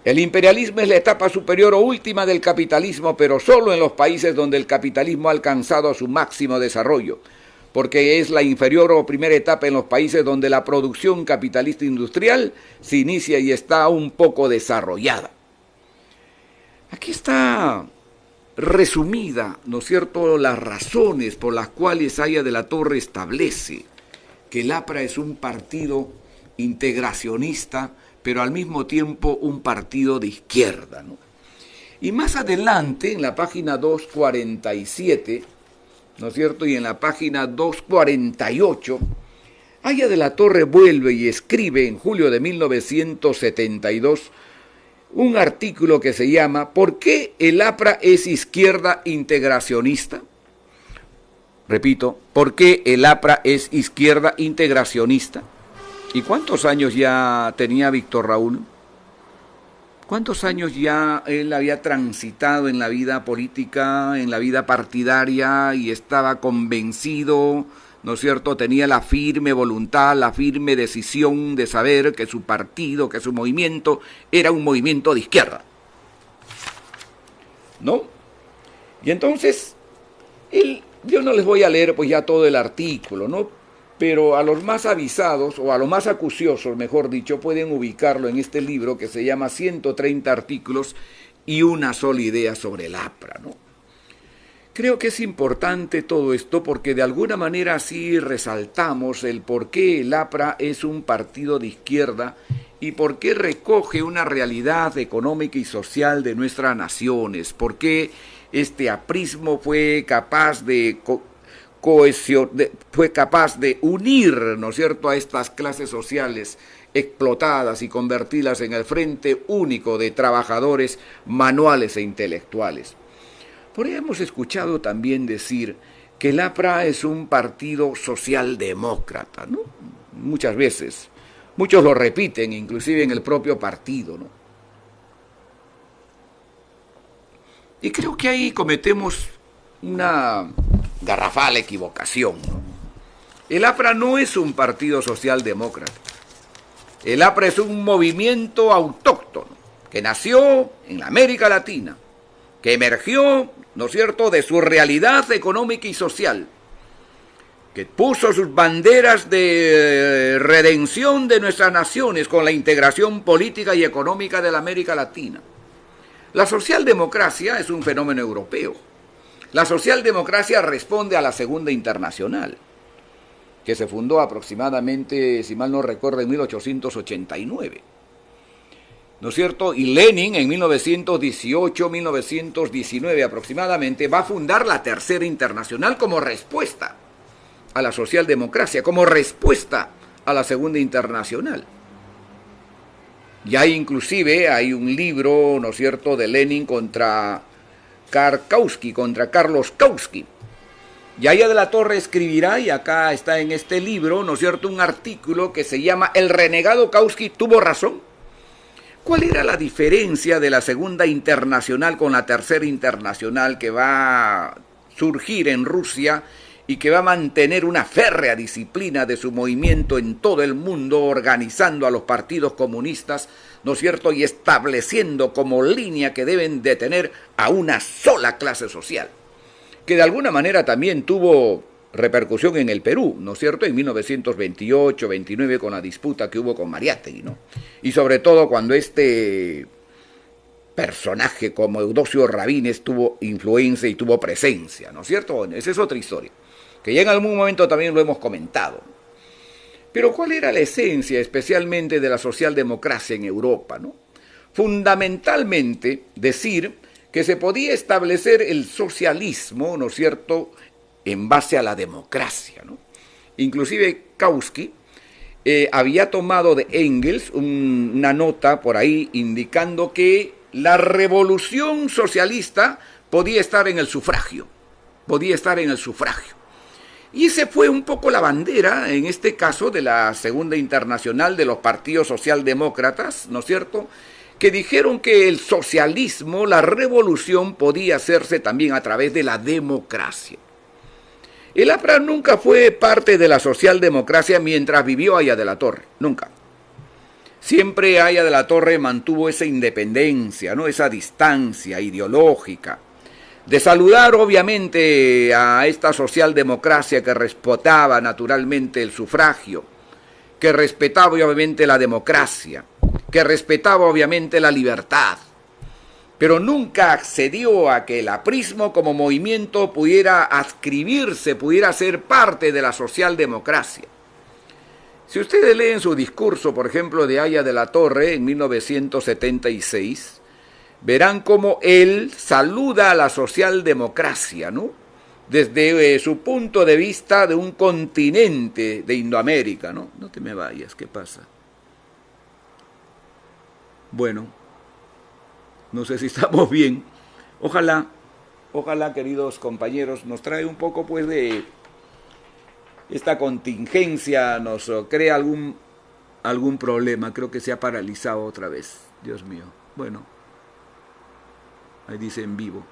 El imperialismo es la etapa superior o última del capitalismo, pero solo en los países donde el capitalismo ha alcanzado su máximo desarrollo, porque es la inferior o primera etapa en los países donde la producción capitalista industrial se inicia y está un poco desarrollada. Aquí está resumida, ¿no es cierto?, las razones por las cuales Haya de la Torre establece que el APRA es un partido integracionista, pero al mismo tiempo un partido de izquierda, ¿no? Y más adelante, en la página 247, ¿no es cierto?, y en la página 248, Haya de la Torre vuelve y escribe en julio de 1972 un artículo que se llama ¿Por qué el APRA es izquierda integracionista? Repito, ¿por qué el APRA es izquierda integracionista? ¿Y cuántos años ya tenía Víctor Raúl? ¿Cuántos años ya él había transitado en la vida política, en la vida partidaria, y estaba convencido ¿no es cierto?, tenía la firme voluntad, la firme decisión de saber que su partido, que su movimiento era un movimiento de izquierda, ¿no? Y entonces, yo no les voy a leer pues ya todo el artículo, ¿no? Pero a los más avisados, o a los más acuciosos, mejor dicho, pueden ubicarlo en este libro que se llama 130 artículos y una sola idea sobre el APRA, ¿no? Creo que es importante todo esto porque de alguna manera así resaltamos el por qué el APRA es un partido de izquierda y por qué recoge una realidad económica y social de nuestras naciones, por qué este aprismo fue capaz de unir, ¿no es cierto?, a estas clases sociales explotadas y convertirlas en el frente único de trabajadores manuales e intelectuales. Por ahí hemos escuchado también decir que el APRA es un partido socialdemócrata, ¿no? Muchas veces. Muchos lo repiten, inclusive en el propio partido, ¿no? Y creo que ahí cometemos una garrafal equivocación, ¿no? El APRA no es un partido socialdemócrata. El APRA es un movimiento autóctono que nació en la América Latina, que emergió, ¿no es cierto?, de su realidad económica y social, que puso sus banderas de redención de nuestras naciones con la integración política y económica de la América Latina. La socialdemocracia es un fenómeno europeo. La socialdemocracia responde a la Segunda Internacional, que se fundó aproximadamente, si mal no recuerdo, en 1889. ¿No es cierto? Y Lenin en 1918, 1919 aproximadamente va a fundar la Tercera Internacional como respuesta a la socialdemocracia, como respuesta a la Segunda Internacional. Ya inclusive hay un libro, ¿no es cierto?, de Lenin contra Carlos Kautsky. Yaya de la Torre escribirá, y acá está en este libro, ¿no es cierto?, un artículo que se llama El renegado Kautsky tuvo razón. ¿Cuál era la diferencia de la Segunda Internacional con la Tercera Internacional que va a surgir en Rusia y que va a mantener una férrea disciplina de su movimiento en todo el mundo, organizando a los partidos comunistas, ¿no es cierto?, y estableciendo como línea que deben de tener a una sola clase social, que de alguna manera también tuvo repercusión en el Perú, ¿no es cierto?, en 1928-29 con la disputa que hubo con Mariátegui, ¿no? Y sobre todo cuando este personaje como Eudosio Rabines tuvo influencia y tuvo presencia, ¿no es cierto? Bueno, esa es otra historia, que ya en algún momento también lo hemos comentado. Pero ¿cuál era la esencia especialmente de la socialdemocracia en Europa, ¿no? Fundamentalmente decir que se podía establecer el socialismo, ¿no es cierto?, en base a la democracia, ¿no? Inclusive Kautsky había tomado de Engels una nota por ahí indicando que la revolución socialista podía estar en el sufragio, Y esa fue un poco la bandera, en este caso, de la Segunda Internacional de los partidos socialdemócratas, ¿no es cierto?, que dijeron que el socialismo, la revolución, podía hacerse también a través de la democracia. El APRA nunca fue parte de la socialdemocracia mientras vivió Aya de la Torre, nunca. Siempre Aya de la Torre mantuvo esa independencia, ¿no?, esa distancia ideológica, de saludar obviamente a esta socialdemocracia que respetaba naturalmente el sufragio, que respetaba obviamente la democracia, que respetaba obviamente la libertad, pero nunca accedió a que el aprismo como movimiento pudiera adscribirse, pudiera ser parte de la socialdemocracia. Si ustedes leen su discurso, por ejemplo, de Aya de la Torre en 1976, verán cómo él saluda a la socialdemocracia, ¿no?, desde su punto de vista de un continente de Indoamérica, ¿no? No te me vayas, ¿qué pasa? Bueno, no sé si estamos bien. Ojalá, queridos compañeros, nos trae un poco pues de esta contingencia, nos crea algún problema. Creo que se ha paralizado otra vez. Dios mío. Bueno, ahí dice en vivo.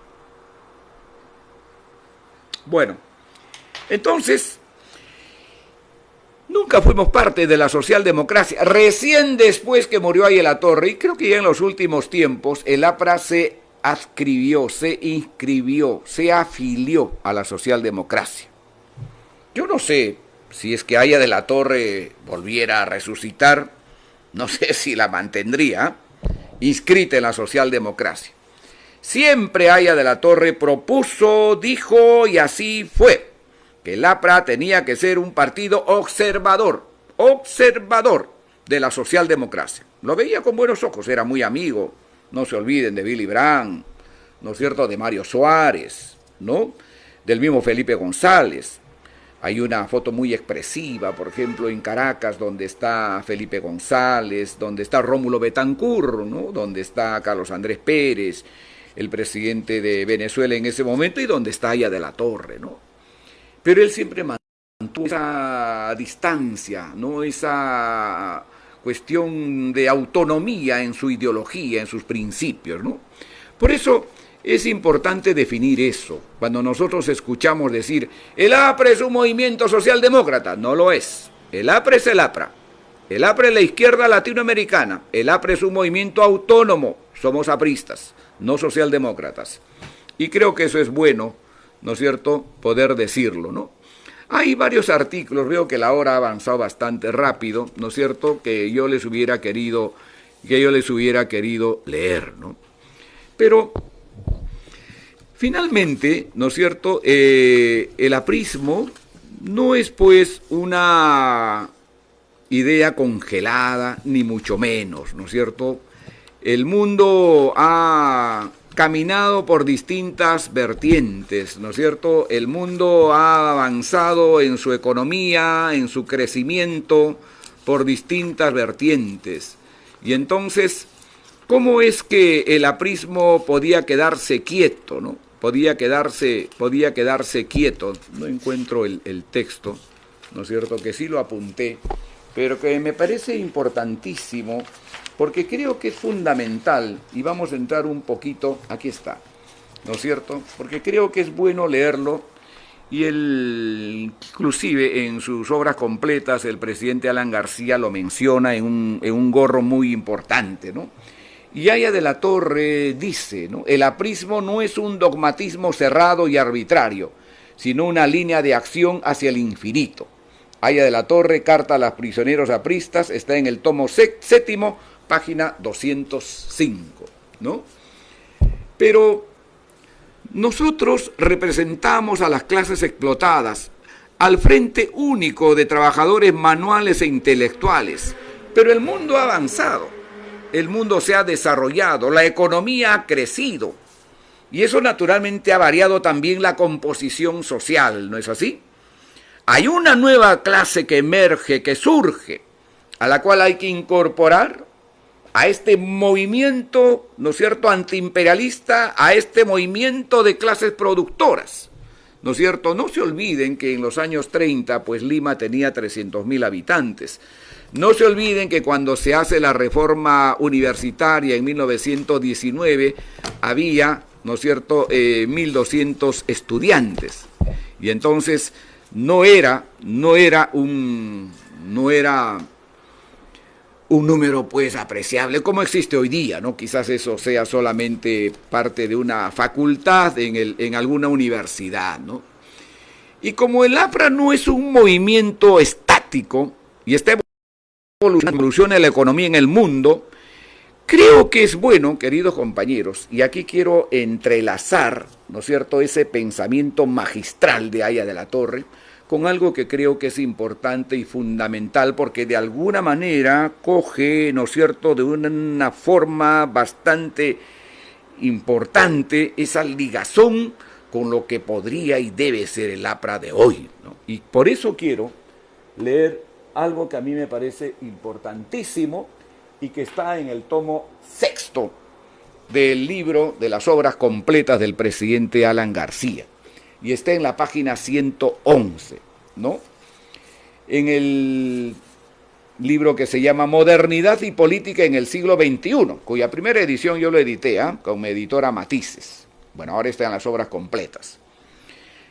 Bueno, entonces, Nunca fuimos parte de la socialdemocracia. Recién después que murió Aya de la Torre, y creo que ya en los últimos tiempos, el APRA se adscribió, se inscribió, se afilió a la socialdemocracia. Yo no sé si es que Aya de la Torre volviera a resucitar, no sé si la mantendría inscrita en la socialdemocracia. Siempre Aya de la Torre propuso, dijo y así fue, que el APRA tenía que ser un partido observador de la socialdemocracia. Lo veía con buenos ojos, era muy amigo, no se olviden de Willy Brandt, ¿no es cierto?, de Mario Suárez, ¿no?, del mismo Felipe González. Hay una foto muy expresiva, por ejemplo, en Caracas, donde está Felipe González, donde está Rómulo Betancourt, ¿no?, donde está Carlos Andrés Pérez, el presidente de Venezuela en ese momento, y donde está Aya de la Torre, ¿no? Pero él siempre mantuvo esa distancia, ¿no?, esa cuestión de autonomía en su ideología, en sus principios, ¿no? Por eso es importante definir eso. Cuando nosotros escuchamos decir, el APRA es un movimiento socialdemócrata, no lo es. El APRA es el APRA. El APRA es la izquierda latinoamericana. El APRA es un movimiento autónomo. Somos apristas, no socialdemócratas. Y creo que eso es bueno, ¿no es cierto?, poder decirlo, ¿no? Hay varios artículos, veo que la hora ha avanzado bastante rápido, ¿no es cierto?, que yo les hubiera querido leer, ¿no? Pero finalmente, ¿no es cierto?, el aprismo no es pues una idea congelada, ni mucho menos, ¿no es cierto? El mundo ha caminado por distintas vertientes, ¿no es cierto? El mundo ha avanzado en su economía, en su crecimiento, por distintas vertientes. Y entonces, ¿cómo es que el aprismo podía quedarse quieto, ¿no? Podía quedarse quieto. No encuentro el texto, ¿no es cierto?, que sí lo apunté, pero que me parece importantísimo, porque creo que es fundamental, y vamos a entrar un poquito, aquí está, ¿no es cierto?, porque creo que es bueno leerlo, y inclusive en sus obras completas el presidente Alan García lo menciona en un gorro muy importante, ¿no? Y Aya de la Torre dice, ¿no?, el aprismo no es un dogmatismo cerrado y arbitrario, sino una línea de acción hacia el infinito. Aya de la Torre, Carta a los prisioneros apristas, está en el tomo séptimo, página 205, ¿no? Pero nosotros representamos a las clases explotadas, al Frente Único de Trabajadores Manuales e Intelectuales, pero el mundo ha avanzado, el mundo se ha desarrollado, la economía ha crecido, y eso naturalmente ha variado también la composición social, ¿no es así? Hay una nueva clase que emerge, que surge, a la cual hay que incorporar a este movimiento, ¿no es cierto?, antiimperialista, a este movimiento de clases productoras, ¿no es cierto? No se olviden que en los años 30, pues Lima tenía 300.000 habitantes. No se olviden que cuando se hace la reforma universitaria en 1919, había, ¿no es cierto?, 1.200 estudiantes. Y entonces no era un número pues apreciable como existe hoy día, ¿no? Quizás eso sea solamente parte de una facultad en alguna universidad, ¿no? Y como el APRA no es un movimiento estático y está evoluciona la economía en el mundo, creo que es bueno, queridos compañeros, y aquí quiero entrelazar, ¿no es cierto?, ese pensamiento magistral de Aya de la Torre con algo que creo que es importante y fundamental, porque de alguna manera coge, ¿no es cierto?, de una forma bastante importante esa ligazón con lo que podría y debe ser el APRA de hoy, ¿no? Y por eso quiero leer algo que a mí me parece importantísimo y que está en el tomo sexto del libro de las obras completas del presidente Alan García. Y está en la página 111, ¿no? En el libro que se llama Modernidad y Política en el siglo XXI, cuya primera edición yo lo edité, con mi editora Matices. Bueno, ahora está en las obras completas.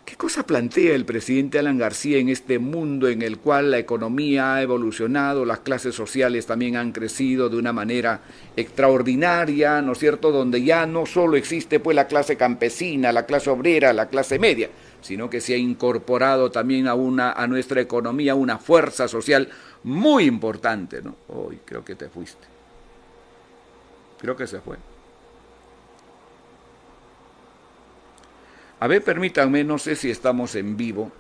¿Qué cosa plantea el presidente Alan García en este mundo en el cual la economía ha evolucionado, las clases sociales también han crecido de una manera extraordinaria, ¿no es cierto?, donde ya no solo existe pues la clase campesina, la clase obrera, la clase media, sino que se ha incorporado también a nuestra economía una fuerza social muy importante, ¿no? Hoy creo que te fuiste. Creo que se fue. A ver, permítanme, no sé si estamos en vivo.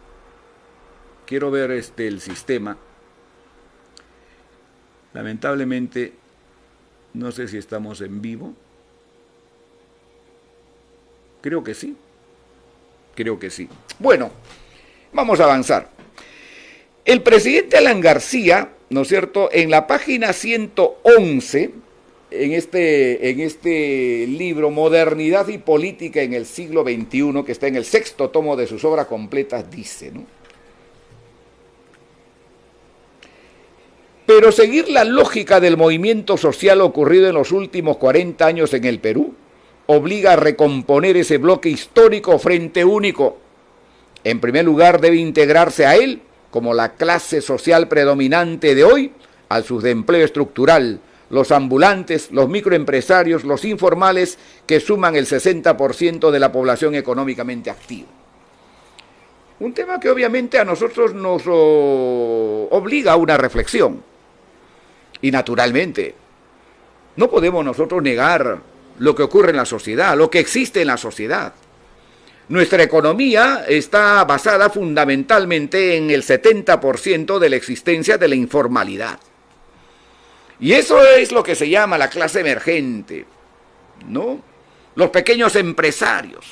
Quiero ver el sistema. Lamentablemente, no sé si estamos en vivo. Creo que sí. Creo que sí. Bueno, vamos a avanzar. El presidente Alan García, ¿no es cierto?, en la página 111, en este libro, Modernidad y Política en el siglo XXI, que está en el 6º tomo de sus obras completas, dice, ¿no? Pero seguir la lógica del movimiento social ocurrido en los últimos 40 años en el Perú obliga a recomponer ese bloque histórico frente único. En primer lugar, debe integrarse a él, como la clase social predominante de hoy, al subempleo estructural, los ambulantes, los microempresarios, los informales, que suman el 60% de la población económicamente activa. Un tema que obviamente a nosotros nos obliga a una reflexión. Y naturalmente, no podemos nosotros negar lo que ocurre en la sociedad, lo que existe en la sociedad. Nuestra economía está basada fundamentalmente en el 70% de la existencia de la informalidad. Y eso es lo que se llama la clase emergente, ¿no? Los pequeños empresarios,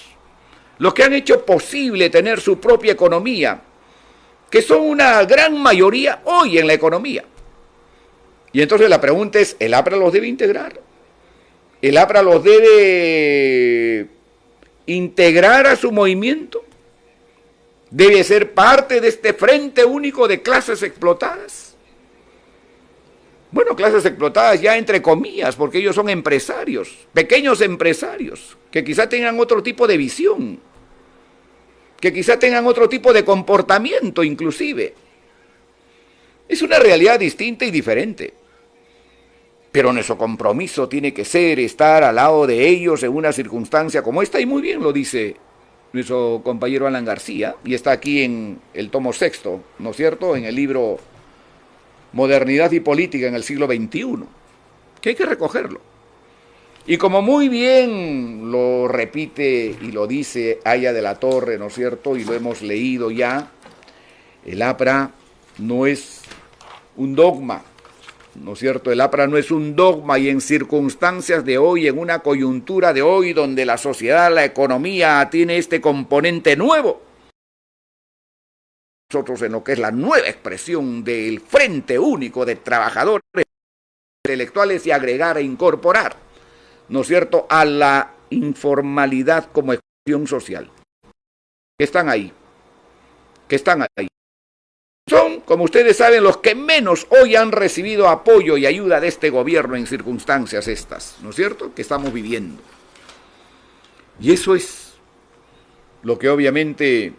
los que han hecho posible tener su propia economía, que son una gran mayoría hoy en la economía. Y entonces la pregunta es, ¿el APRA los debe integrar? ¿El APRA los debe integrar a su movimiento? ¿Debe ser parte de este frente único de clases explotadas? Bueno, clases explotadas ya entre comillas, porque ellos son empresarios, pequeños empresarios, que quizá tengan otro tipo de visión, que quizá tengan otro tipo de comportamiento inclusive. Es una realidad distinta y diferente. Pero nuestro compromiso tiene que ser estar al lado de ellos en una circunstancia como esta, y muy bien lo dice nuestro compañero Alan García, y está aquí en el tomo 6º, ¿no es cierto?, en el libro Modernidad y Política en el siglo XXI, que hay que recogerlo. Y como muy bien lo repite y lo dice Aya de la Torre, ¿no es cierto?, y lo hemos leído ya, el APRA no es un dogma, ¿no es cierto? El APRA no es un dogma, y en circunstancias de hoy, en una coyuntura de hoy, donde la sociedad, la economía tiene este componente nuevo, nosotros en lo que es la nueva expresión del Frente Único de Trabajadores Intelectuales, y agregar e incorporar, ¿no es cierto?, a la informalidad como expresión social. Que están ahí, Son, como ustedes saben, los que menos hoy han recibido apoyo y ayuda de este gobierno en circunstancias estas, ¿no es cierto?, que estamos viviendo. Y eso es lo que obviamente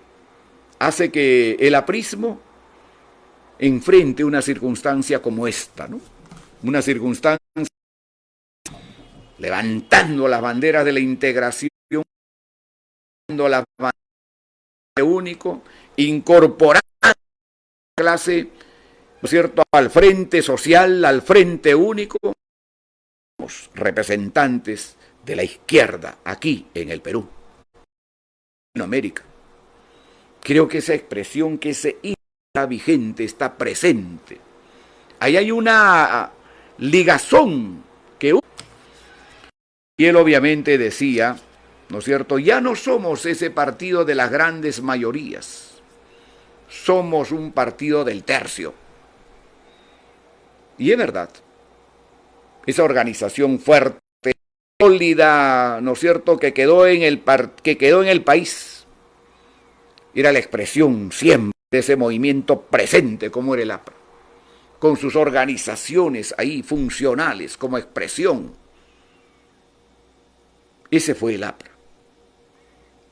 hace que el aprismo enfrente una circunstancia como esta, ¿no? Una circunstancia levantando las banderas de la integración, levantando las banderas de único, incorporando a la clase, ¿no es cierto?, al frente social, al frente único, los representantes de la izquierda aquí en el Perú, en América. Creo que esa expresión, que ese está vigente, está presente. Ahí hay una ligazón que... Y él obviamente decía, ¿no es cierto?, ya no somos ese partido de las grandes mayorías, somos un partido del tercio. Y es verdad, esa organización fuerte, sólida, ¿no es cierto?, que quedó en el país, era la expresión siempre de ese movimiento presente como era el APRA, con sus organizaciones ahí funcionales como expresión. Ese fue el APRA.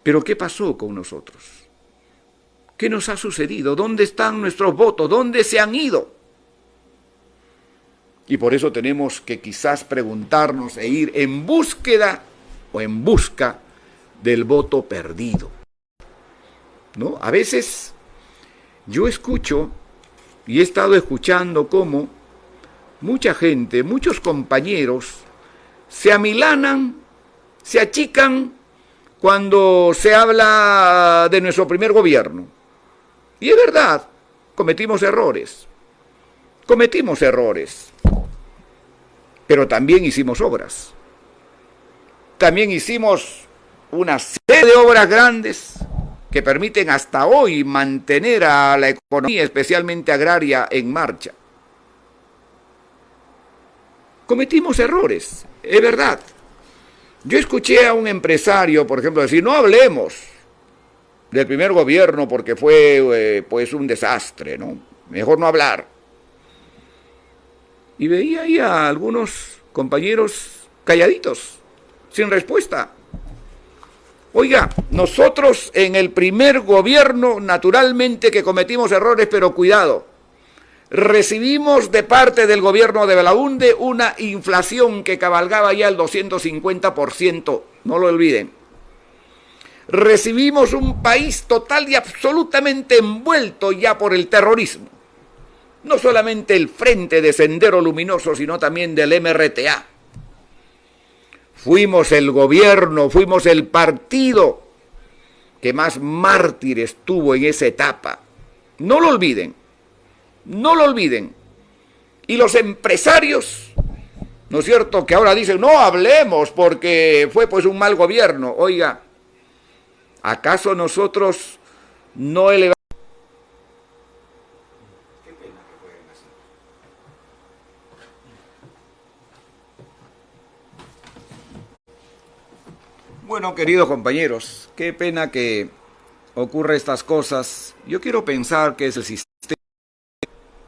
Pero ¿qué pasó con nosotros? ¿Qué nos ha sucedido? ¿Dónde están nuestros votos? ¿Dónde se han ido? Y por eso tenemos que quizás preguntarnos e ir en búsqueda o en busca del voto perdido, ¿no? A veces yo escucho y he estado escuchando cómo mucha gente, muchos compañeros se amilanan, se achican cuando se habla de nuestro primer gobierno. Y es verdad, cometimos errores, pero también hicimos obras. También hicimos una serie de obras grandes que permiten hasta hoy mantener a la economía, especialmente agraria, en marcha. Cometimos errores, es verdad. Yo escuché a un empresario, por ejemplo, decir, no hablemos del primer gobierno porque fue pues un desastre, ¿no? Mejor no hablar. Y veía ahí a algunos compañeros calladitos, sin respuesta. Oiga, nosotros en el primer gobierno, naturalmente que cometimos errores, pero cuidado, recibimos de parte del gobierno de Belaúnde una inflación que cabalgaba ya el 250%, no lo olviden. Recibimos un país total y absolutamente envuelto ya por el terrorismo. No solamente el Frente de Sendero Luminoso, sino también del MRTA. Fuimos el gobierno, fuimos el partido que más mártires tuvo en esa etapa. No lo olviden, no lo olviden. Y los empresarios, ¿no es cierto?, que ahora dicen, no hablemos porque fue pues un mal gobierno. Oiga, ¿acaso nosotros no elevamos? Bueno, queridos compañeros, qué pena que ocurre estas cosas. Yo quiero pensar que es el sistema,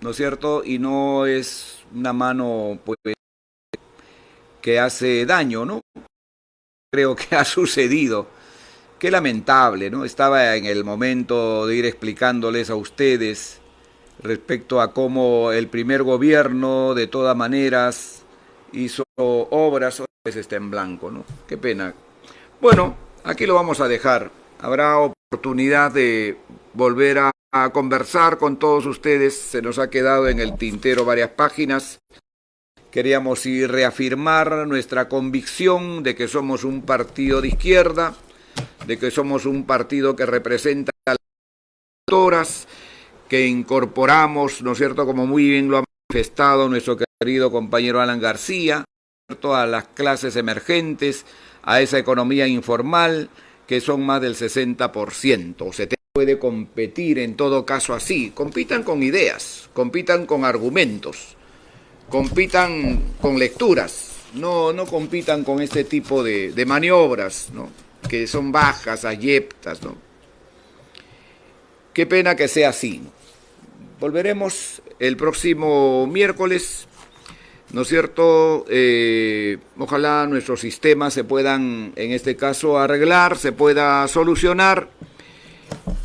¿no es cierto? Y no es una mano pues, que hace daño, ¿no? Creo que ha sucedido. Qué lamentable, ¿no? Estaba en el momento de ir explicándoles a ustedes respecto a cómo el primer gobierno, de todas maneras, hizo obras, pues está en blanco, ¿no? Qué pena. Bueno, aquí lo vamos a dejar. Habrá oportunidad de volver a conversar con todos ustedes. Se nos ha quedado en el tintero varias páginas. Queríamos reafirmar nuestra convicción de que somos un partido de izquierda, de que somos un partido que representa a las electoras, que incorporamos, ¿no es cierto?, como muy bien lo ha manifestado nuestro querido compañero Alan García, ¿cierto?, a las clases emergentes, a esa economía informal, que son más del 60%. Se puede competir en todo caso así. Compitan con ideas, compitan con argumentos, compitan con lecturas, no compitan con este tipo de maniobras, ¿no?, que son bajas, ayeptas, ¿no? Qué pena que sea así, ¿no? Volveremos el próximo miércoles, ¿no es cierto? Ojalá nuestros sistemas se puedan, en este caso, arreglar, se pueda solucionar,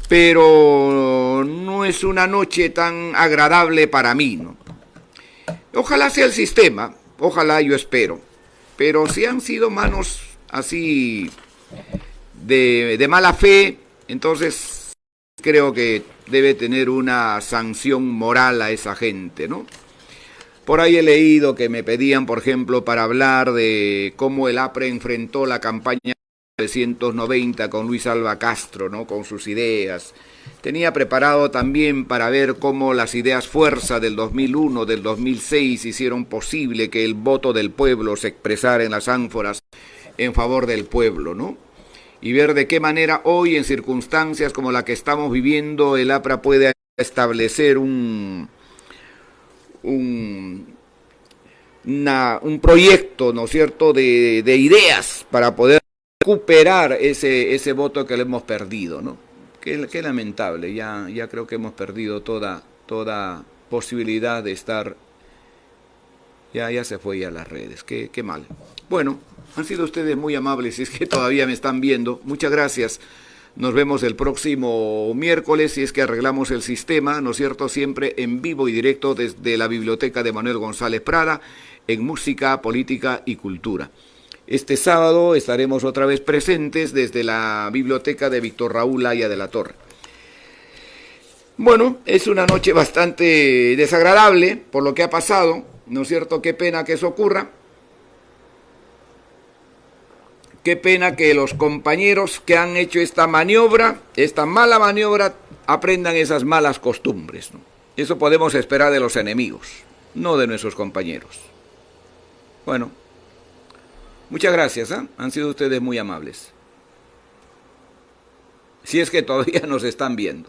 pero no es una noche tan agradable para mí, ¿no? Ojalá sea el sistema, ojalá, yo espero, pero si han sido manos así de mala fe, entonces creo que debe tener una sanción moral a esa gente, ¿no? Por ahí he leído que me pedían, por ejemplo, para hablar de cómo el APRE enfrentó la campaña de 1990 con Luis Alva Castro, ¿no?, con sus ideas. Tenía preparado también para ver cómo las ideas fuerza del 2001, del 2006 hicieron posible que el voto del pueblo se expresara en las ánforas en favor del pueblo, ¿no? Y ver de qué manera hoy, en circunstancias como la que estamos viviendo, el APRA puede establecer un proyecto, ¿no es cierto?, de ideas para poder recuperar ese voto que le hemos perdido, ¿no? Qué lamentable, ya creo que hemos perdido toda posibilidad de estar, ya se fue a las redes, qué mal. Bueno, han sido ustedes muy amables, si es que todavía me están viendo, muchas gracias Nos vemos el próximo miércoles, si es que arreglamos el sistema, ¿no es cierto? Siempre en vivo y directo desde la Biblioteca de Manuel González Prada, en Música, Política y Cultura. Este sábado estaremos otra vez presentes desde la Biblioteca de Víctor Raúl Haya de la Torre. Bueno, es una noche bastante desagradable por lo que ha pasado, ¿no es cierto? Qué pena que eso ocurra. Qué pena que los compañeros que han hecho esta maniobra, esta mala maniobra, aprendan esas malas costumbres, ¿no? Eso podemos esperar de los enemigos, no de nuestros compañeros. Bueno, muchas gracias, ¿eh? Han sido ustedes muy amables. Si es que todavía nos están viendo.